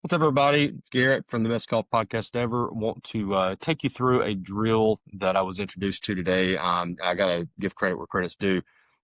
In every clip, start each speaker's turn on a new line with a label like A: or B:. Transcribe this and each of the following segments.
A: What's up, everybody? It's Garrett from the Best Golf Podcast Ever. Want to take you through a drill that I was introduced to today. I got to give credit where credit's due.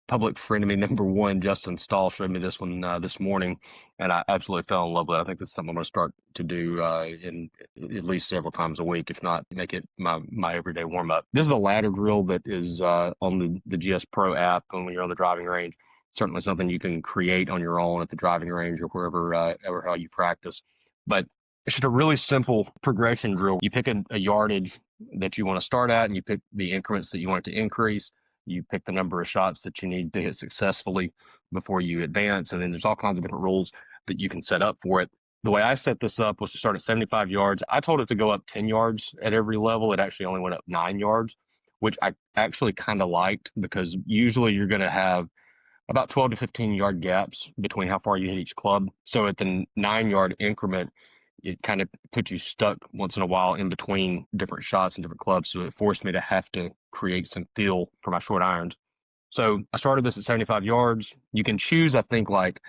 A: Public frenemy number one, Justin Stahl, showed me this one this morning, and I absolutely fell in love with it. I think this is something I'm going to start to do in at least several times a week, if not make it my everyday warm-up. This is a ladder drill that is on the GS Pro app when you're on the driving range. Certainly something you can create on your own at the driving range or wherever or how you practice. But it's just a really simple progression drill. You pick a yardage that you want to start at, and you pick the increments that you want it to increase. You pick the number of shots that you need to hit successfully before you advance. And then there's all kinds of different rules that you can set up for it. The way I set this up was to start at 75 yards. I told it to go up 10 yards at every level. It actually only went up 9 yards, which I actually kind of liked, because usually you're going to have about 12 to 15 yard gaps between how far you hit each club. So at the 9 yard increment, it kind of puts you stuck once in a while in between different shots and different clubs. So it forced me to have to create some feel for my short irons. So I started this at 75 yards. You can choose, I think, like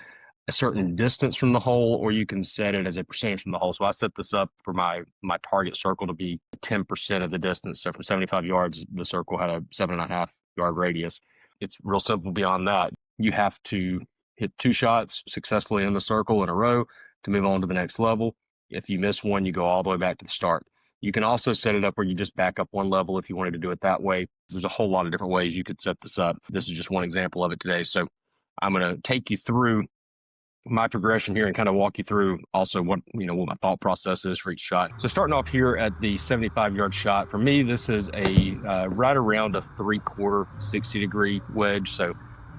A: a certain distance from the hole, or you can set it as a percentage from the hole. So I set this up for my target circle to be 10% of the distance. So from 75 yards, the circle had a 7.5 yard radius. It's real simple beyond that. You have to hit 2 shots successfully in the circle in a row to move on to the next level. If you miss one, you go all the way back to the start. You can also set it up where you just back up one level if you wanted to do it that way. There's a whole lot of different ways you could set this up. This is just one example of it today. So I'm going to take you through my progression here and kind of walk you through also what my thought process is for each shot. So starting off here at the 75 yard shot, for me, this is a right around a 3/4 60-degree wedge. So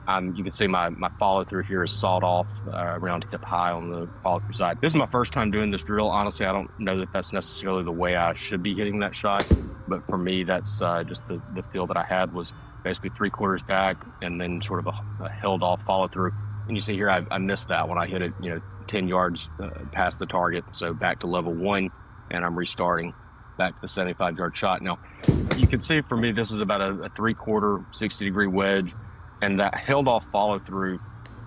A: you can see my follow through here is sawed off around hip high on the follow through side. This is my first time doing this drill. Honestly, I don't know that that's necessarily the way I should be hitting that shot, but for me, that's just the feel that I had was basically 3/4 back and then sort of a held off follow through. And you see here, I missed that when I hit it, 10 yards past the target. So back to level 1, and I'm restarting back to the 75 yard shot. Now, you can see for me, this is about a 3/4 60-degree wedge. And that held off follow through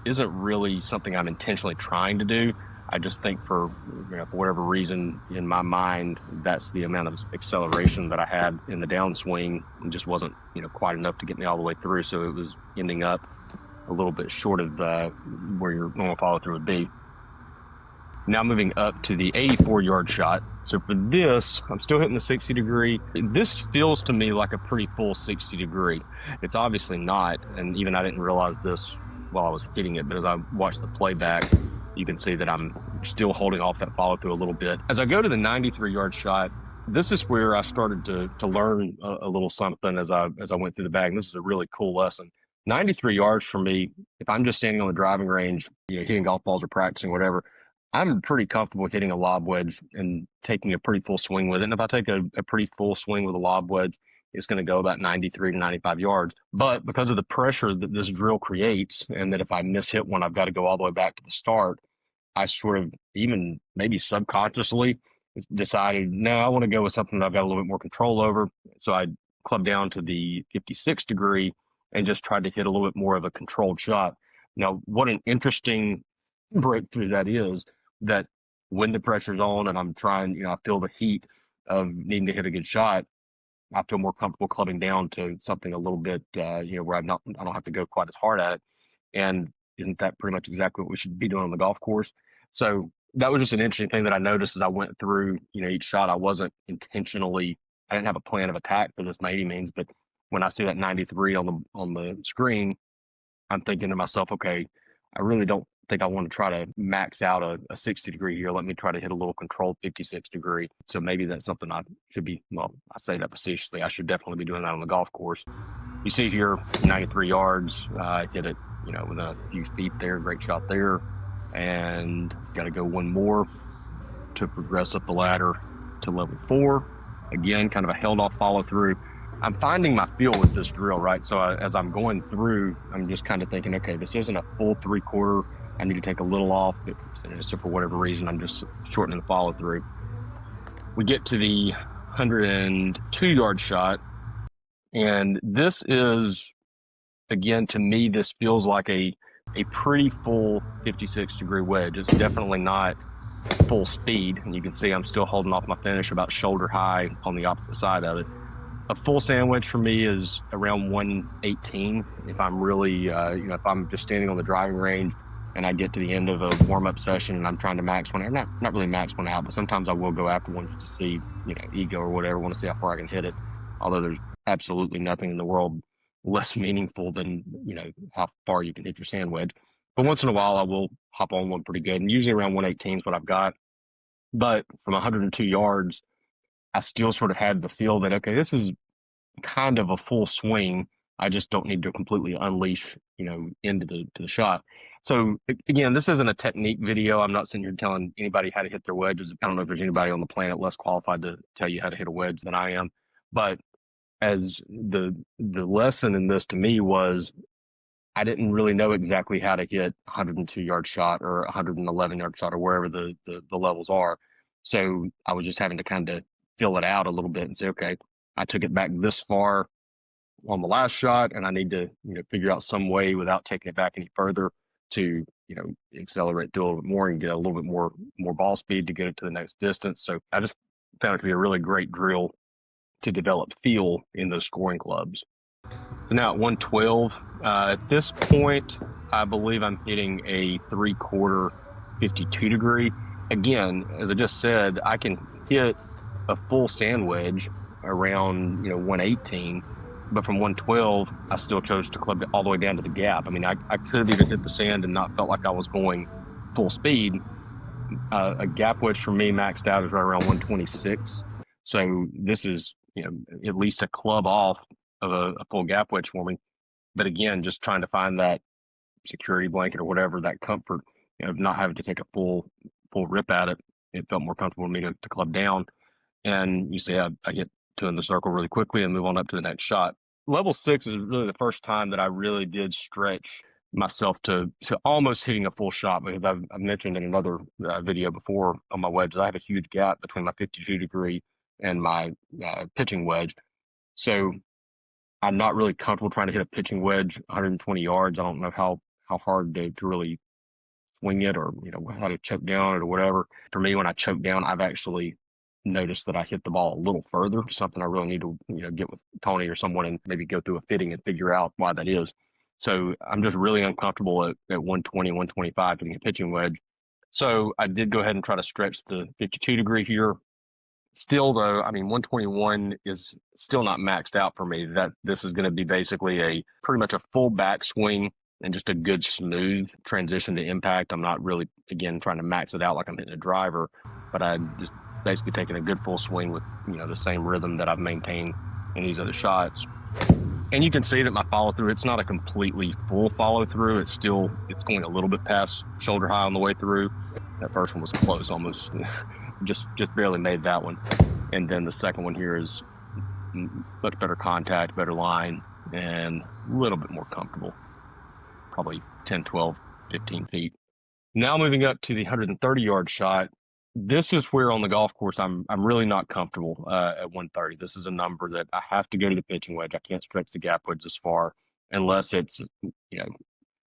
A: isn't really something I'm intentionally trying to do. I just think for whatever reason in my mind, that's the amount of acceleration that I had in the downswing, and just wasn't quite enough to get me all the way through. So it was ending up a little bit short of where your normal follow through would be. Now moving up to the 84 yard shot. So for this, I'm still hitting the 60 degree. This feels to me like a pretty full 60 degree. It's obviously not, and even I didn't realize this while I was hitting it, but as I watched the playback, you can see that I'm still holding off that follow through a little bit. As I go to the 93 yard shot, this is where I started to learn a little something as I went through the bag. And this is a really cool lesson. 93 yards for me, if I'm just standing on the driving range, hitting golf balls or practicing, whatever, I'm pretty comfortable hitting a lob wedge and taking a pretty full swing with it. And if I take a pretty full swing with a lob wedge, it's going to go about 93 to 95 yards. But because of the pressure that this drill creates, and that if I miss hit one, I've got to go all the way back to the start, I sort of, even maybe subconsciously, decided, no, I want to go with something that I've got a little bit more control over. So I clubbed down to the 56 degree and just tried to hit a little bit more of a controlled shot. Now, what an interesting breakthrough that is, that when the pressure's on and I'm trying, I feel the heat of needing to hit a good shot, I feel more comfortable clubbing down to something a little bit, where I don't have to go quite as hard at it. And isn't that pretty much exactly what we should be doing on the golf course? So that was just an interesting thing that I noticed as I went through, each shot. I didn't have a plan of attack for this by any means, but when I see that 93 on the screen, I'm thinking to myself, okay, I really don't think I want to try to max out a 60 degree here. Let me try to hit a little controlled 56 degree. So maybe that's something I should be, I say that facetiously, I should definitely be doing that on the golf course. You see here, 93 yards, I hit it, within a few feet there, great shot there. And got to go one more to progress up the ladder to level 4. Again, kind of a held off follow through. I'm finding my feel with this drill, right? So as I'm going through, I'm just kind of thinking, okay, this isn't a full 3/4. I need to take a little off, but so for whatever reason, I'm just shortening the follow through. We get to the 102 yard shot, and this is, again, to me, this feels like a pretty full 56 degree wedge. It's definitely not full speed. And you can see I'm still holding off my finish about shoulder high on the opposite side of it. A full sand wedge for me is around 118. If I'm really, if I'm just standing on the driving range and I get to the end of a warm-up session and I'm trying to max one, or not really max one out, but sometimes I will go after one just to see, ego or whatever, want to see how far I can hit it. Although there's absolutely nothing in the world less meaningful than, how far you can hit your sand wedge. But once in a while, I will hop on one pretty good, and usually around 118 is what I've got. But from 102 yards, I still sort of had the feel that, okay, this is kind of a full swing. I just don't need to completely unleash, into the shot. So again, this isn't a technique video. I'm not sitting here telling anybody how to hit their wedges. I don't know if there's anybody on the planet less qualified to tell you how to hit a wedge than I am. But as the lesson in this to me was, I didn't really know exactly how to hit 102-yard shot or 111-yard shot or wherever the levels are. So I was just having to kind of fill it out a little bit and say, okay, I took it back this far on the last shot, and I need to, figure out some way without taking it back any further to, accelerate through a little bit more and get a little bit more ball speed to get it to the next distance. So I just found it to be a really great drill to develop feel in those scoring clubs. So now at 112, at this point, I believe I'm hitting a 3/4 52 degree. Again, as I just said, I can hit a full sand wedge around 118, but from 112, I still chose to club it all the way down to the gap. I mean, I could have even hit the sand and not felt like I was going full speed. A gap wedge for me maxed out is right around 126. So this is, at least a club off of a full gap wedge for me. But again, just trying to find that security blanket or whatever, that comfort, of not having to take a full rip at it. It felt more comfortable for me to club down. And you see, I get two in the circle really quickly and move on up to the next shot. Level 6 is really the first time that I really did stretch myself to almost hitting a full shot, because I've mentioned in another video before on my wedges, I have a huge gap between my 52 degree and my pitching wedge. So I'm not really comfortable trying to hit a pitching wedge 120 yards. I don't know how hard to really swing it, or how to choke down it or whatever. For me, when I choke down, I've actually noticed that I hit the ball a little further. Something I really need to get with Tony or someone and maybe go through a fitting and figure out why that is. So I'm just really uncomfortable at 120, 125 hitting a pitching wedge. So I did go ahead and try to stretch the 52 degree here. Still, though, I mean, 121 is still not maxed out for me. That this is going to be basically a pretty much a full backswing and just a good smooth transition to impact. I'm not really, again, trying to max it out like I'm hitting a driver, but I'm just basically taking a good full swing with, the same rhythm that I've maintained in these other shots. And you can see that my follow through, it's not a completely full follow through. It's going a little bit past shoulder high on the way through. That first one was close, almost just barely made that one. And then the second one here is much better contact, better line, and a little bit more comfortable. Probably 10, 12, 15 feet. Now moving up to the 130-yard shot. This is where on the golf course I'm really not comfortable at 130. This is a number that I have to go to the pitching wedge. I can't stretch the gap wedge this far unless it's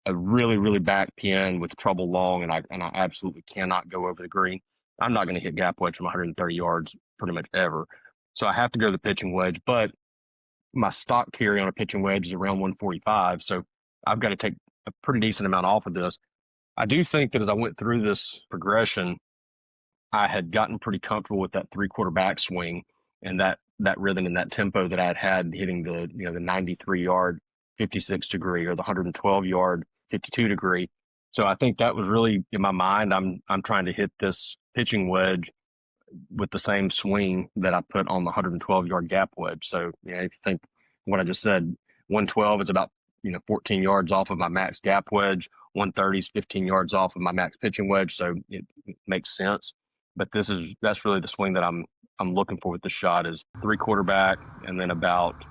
A: a really, really back pin with trouble long, and I absolutely cannot go over the green. I'm not going to hit gap wedge from 130 yards pretty much ever. So I have to go to the pitching wedge, but my stock carry on a pitching wedge is around 145. So I've got to take a pretty decent amount off of this. I do think that as I went through this progression, I had gotten pretty comfortable with that 3/4 backswing and that rhythm and that tempo that I had hitting the, the 93-yard 56 degree or the 112-yard 52 degree. So I think that was really in my mind. I'm trying to hit this pitching wedge with the same swing that I put on the 112-yard gap wedge. So, if you think what I just said, 112 is about, 14 yards off of my max gap wedge. 130 is 15 yards off of my max pitching wedge. So it makes sense. But that's really the swing that I'm looking for with the shot, is 3/4 back and then about,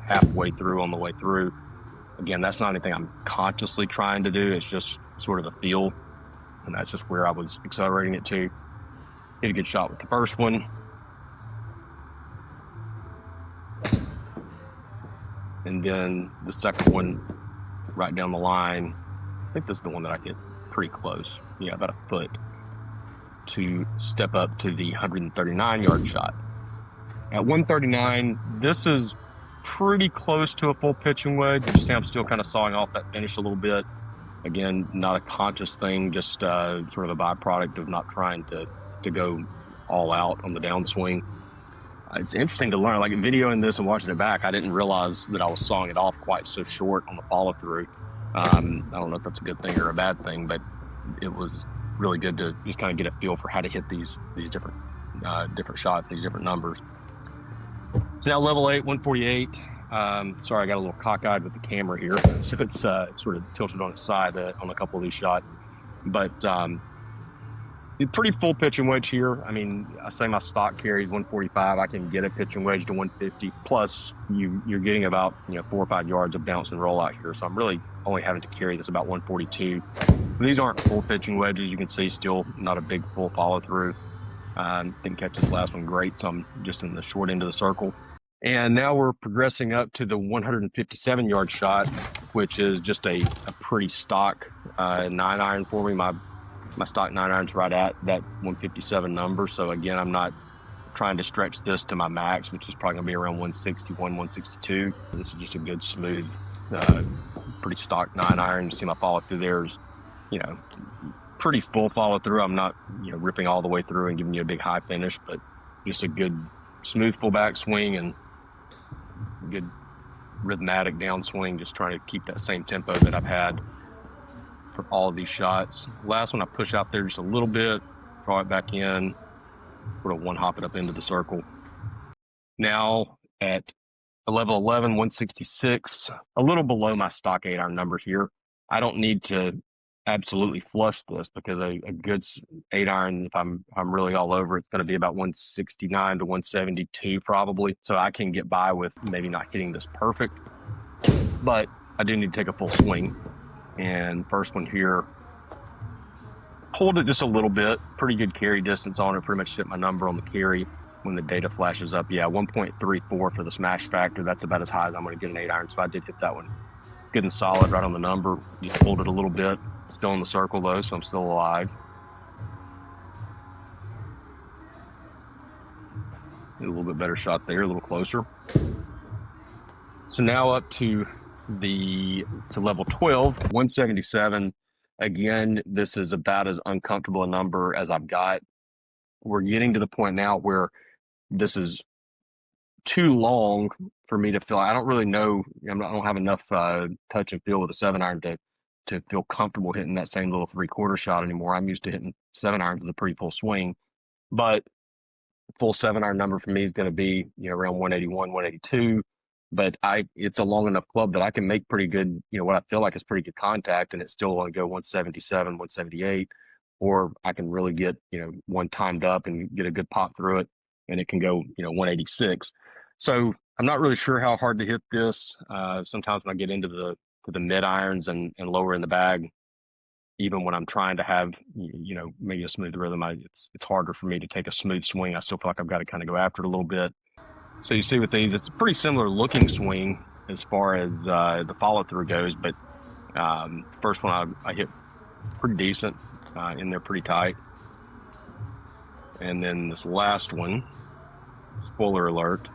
A: halfway through on the way through. Again, that's not anything I'm consciously trying to do. It's just sort of a feel. And that's just where I was accelerating it to. Hit a good shot with the first one. And then the second one right down the line. I think this is the one that I hit pretty close. About a foot to step up to the 139-yard shot. At 139, this is pretty close to a full pitching wedge. You see I'm still kind of sawing off that finish a little bit. Again, not a conscious thing, just sort of a byproduct of not trying to go all out on the downswing. It's interesting to learn, like videoing this and watching it back, I didn't realize that I was sawing it off quite so short on the follow through. I don't know if that's a good thing or a bad thing, but it was really good to just kind of get a feel for how to hit these different shots, these different numbers. So now level 8, 148. Sorry, I got a little cockeyed with the camera here, so it's sort of tilted on its side on a couple of these shots. But pretty full pitching wedge here. I mean, I say my stock carries 145. I can get a pitching wedge to 150. Plus, you're getting about 4 or 5 yards of bounce and roll out here. So I'm really only having to carry this about 142. These aren't full pitching wedges. You can see still not a big full follow through. Didn't catch this last one great, so I'm just in the short end of the circle. And now we're progressing up to the 157-yard shot, which is just a pretty stock 9-iron for me. My stock 9-iron's right at that 157 number. So again, I'm not trying to stretch this to my max, which is probably going to be around 161, 162. This is just a good, smooth, pretty stock 9-iron. You see my follow through there's, pretty full follow through. I'm not, ripping all the way through and giving you a big high finish, but just a good, smooth full back swing and good rhythmatic downswing, just trying to keep that same tempo that I've had for all of these shots. Last one I push out there just a little bit, draw it back in, sort of one hop it up into the circle. Now at level 11, 166, a little below my stock 8-iron number here. I don't need to absolutely flush this because a good 8-iron, if I'm really all over, it's going to be about 169 to 172 probably. So I can get by with maybe not hitting this perfect, but I do need to take a full swing. And first one here, hold it just a little bit, pretty good carry distance on it, pretty much hit my number on the carry when the data flashes up. Yeah, 1.34 for the smash factor. That's about as high as I'm going to get an 8-iron, so I did hit that one good and solid right on the number. Just hold it a little bit. Still in the circle though, so I'm still alive. Get a little bit better shot there, a little closer. So now up to level 12, 177. Again, this is about as uncomfortable a number as I've got. We're getting to the point now where this is too long for me to feel. I don't really know. I don't have enough touch and feel with a 7-iron to feel comfortable hitting that same little 3/4 shot anymore. I'm used to hitting 7-irons with a pretty full swing, but full 7-iron number for me is going to be around 181, 182. But it's a long enough club that I can make pretty good, what I feel like is pretty good contact, and it's still going to go 177, 178, or I can really get one timed up and get a good pop through it, and it can go 186. So I'm not really sure how hard to hit this. Sometimes when I get into the mid irons and lower in the bag, even when I'm trying to have maybe a smooth rhythm, it's harder for me to take a smooth swing. I still feel like I've got to kind of go after it a little bit. So you see with these, it's a pretty similar looking swing as far as the follow through goes, but first one I hit pretty decent in there, pretty tight. And then this last one, spoiler alert,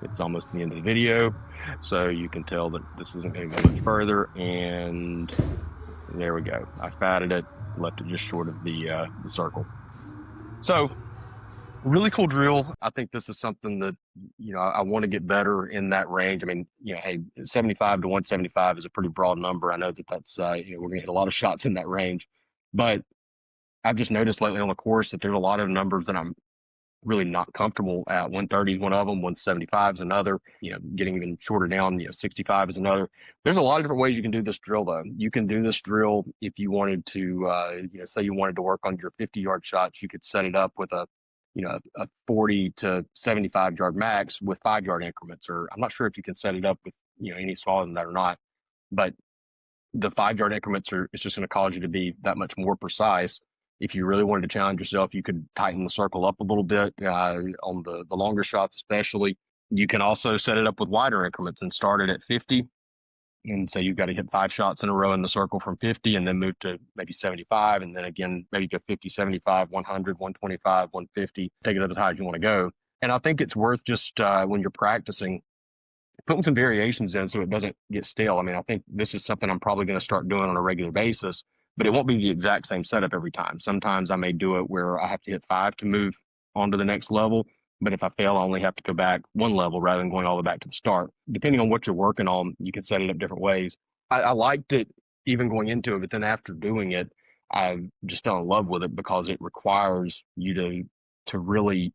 A: it's almost the end of the video, so you can tell that this isn't going to go much further. And there we go. I fatted it, left it just short of the circle. So really cool drill. I think this is something that I want to get better in that range. I mean, hey, 75 to 175 is a pretty broad number. I know that's we're going to hit a lot of shots in that range, but I've just noticed lately on the course that there's a lot of numbers that I'm really not comfortable at. 130 is one of them, 175 is another, getting even shorter down, 65 is another. There's a lot of different ways you can do this drill though. You can do this drill if you wanted to, say you wanted to work on your 50-yard shots, you could set it up with a 40 to 75-yard max with 5-yard increments, or I'm not sure if you can set it up with, any smaller than that or not, but the 5-yard increments it's just going to cause you to be that much more precise. If you really wanted to challenge yourself, you could tighten the circle up a little bit on the longer shots, especially. You can also set it up with wider increments and start it at 50 and say you've got to hit 5 shots in a row in the circle from 50 and then move to maybe 75 and then again maybe go 50, 75, 100, 125, 150, take it as high as you want to go. And I think it's worth just when you're practicing putting some variations in so it doesn't get stale. I mean, I think this is something I'm probably going to start doing on a regular basis, but it won't be the exact same setup every time. Sometimes I may do it where I have to hit 5 to move on to the next level, but if I fail, I only have to go back one level rather than going all the way back to the start. Depending on what you're working on, you can set it up different ways. I liked it even going into it, but then after doing it, I just fell in love with it because it requires you to really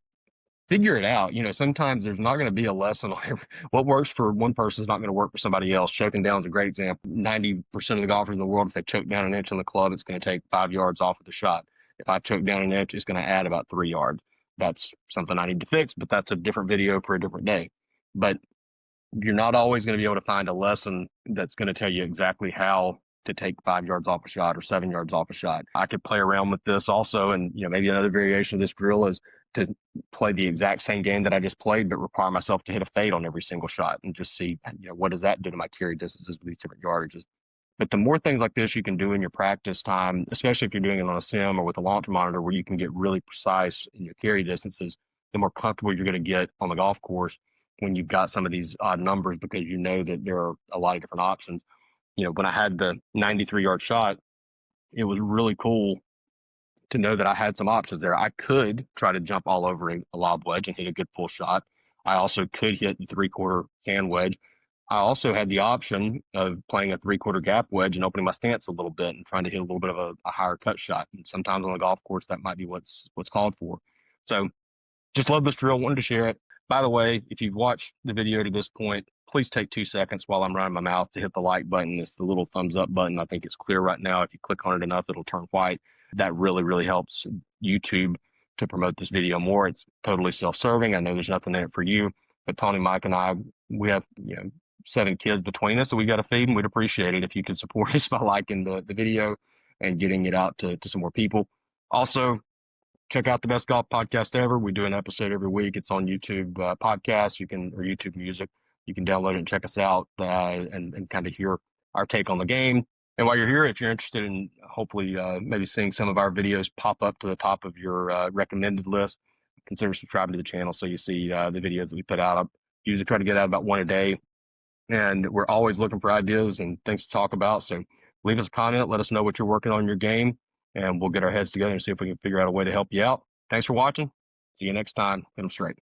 A: figure it out. Sometimes there's not going to be a lesson on what works for one person is not going to work for somebody else. Choking down is a great example. 90% of the golfers in the world, if they choke down an inch on the club, it's going to take 5 yards off of the shot. If I choke down an inch, it's going to add about 3 yards. That's something I need to fix, but that's a different video for a different day. But you're not always going to be able to find a lesson that's going to tell you exactly how to take 5 yards off a shot or 7 yards off a shot. I could play around with this also, and maybe another variation of this drill is to play the exact same game that I just played, but require myself to hit a fade on every single shot and just see, what does that do to my carry distances with these different yardages. But the more things like this you can do in your practice time, especially if you're doing it on a sim or with a launch monitor where you can get really precise in your carry distances, the more comfortable you're going to get on the golf course when you've got some of these odd numbers because you know that there are a lot of different options. When I had the 93-yard shot, it was really cool to know that I had some options there. I could try to jump all over a lob wedge and hit a good full shot. I also could hit the 3/4 fan wedge. I also had the option of playing a 3/4 gap wedge and opening my stance a little bit and trying to hit a little bit of a higher cut shot. And sometimes on the golf course, that might be what's called for. So just love this drill. Wanted to share it. By the way, if you've watched the video to this point, please take 2 seconds while I'm running my mouth to hit the like button. It's the little thumbs up button. I think it's clear right now. If you click on it enough, it'll turn white. That really, really helps YouTube to promote this video more. It's totally self-serving. I know there's nothing in it for you, but Tony, Mike, and I, we have 7 kids between us, so we got to feed them. We'd appreciate it if you could support us by liking the video and getting it out to some more people. Also, check out the Best Golf Podcast Ever. We do an episode every week. It's on YouTube Podcasts. Or YouTube Music. You can download it and check us out and kind of hear our take on the game. And while you're here, if you're interested in hopefully maybe seeing some of our videos pop up to the top of your recommended list, consider subscribing to the channel so you see the videos that we put out. I usually try to get out about 1 a day, and we're always looking for ideas and things to talk about. So leave us a comment. Let us know what you're working on in your game, and we'll get our heads together and see if we can figure out a way to help you out. Thanks for watching. See you next time. Hit 'em straight.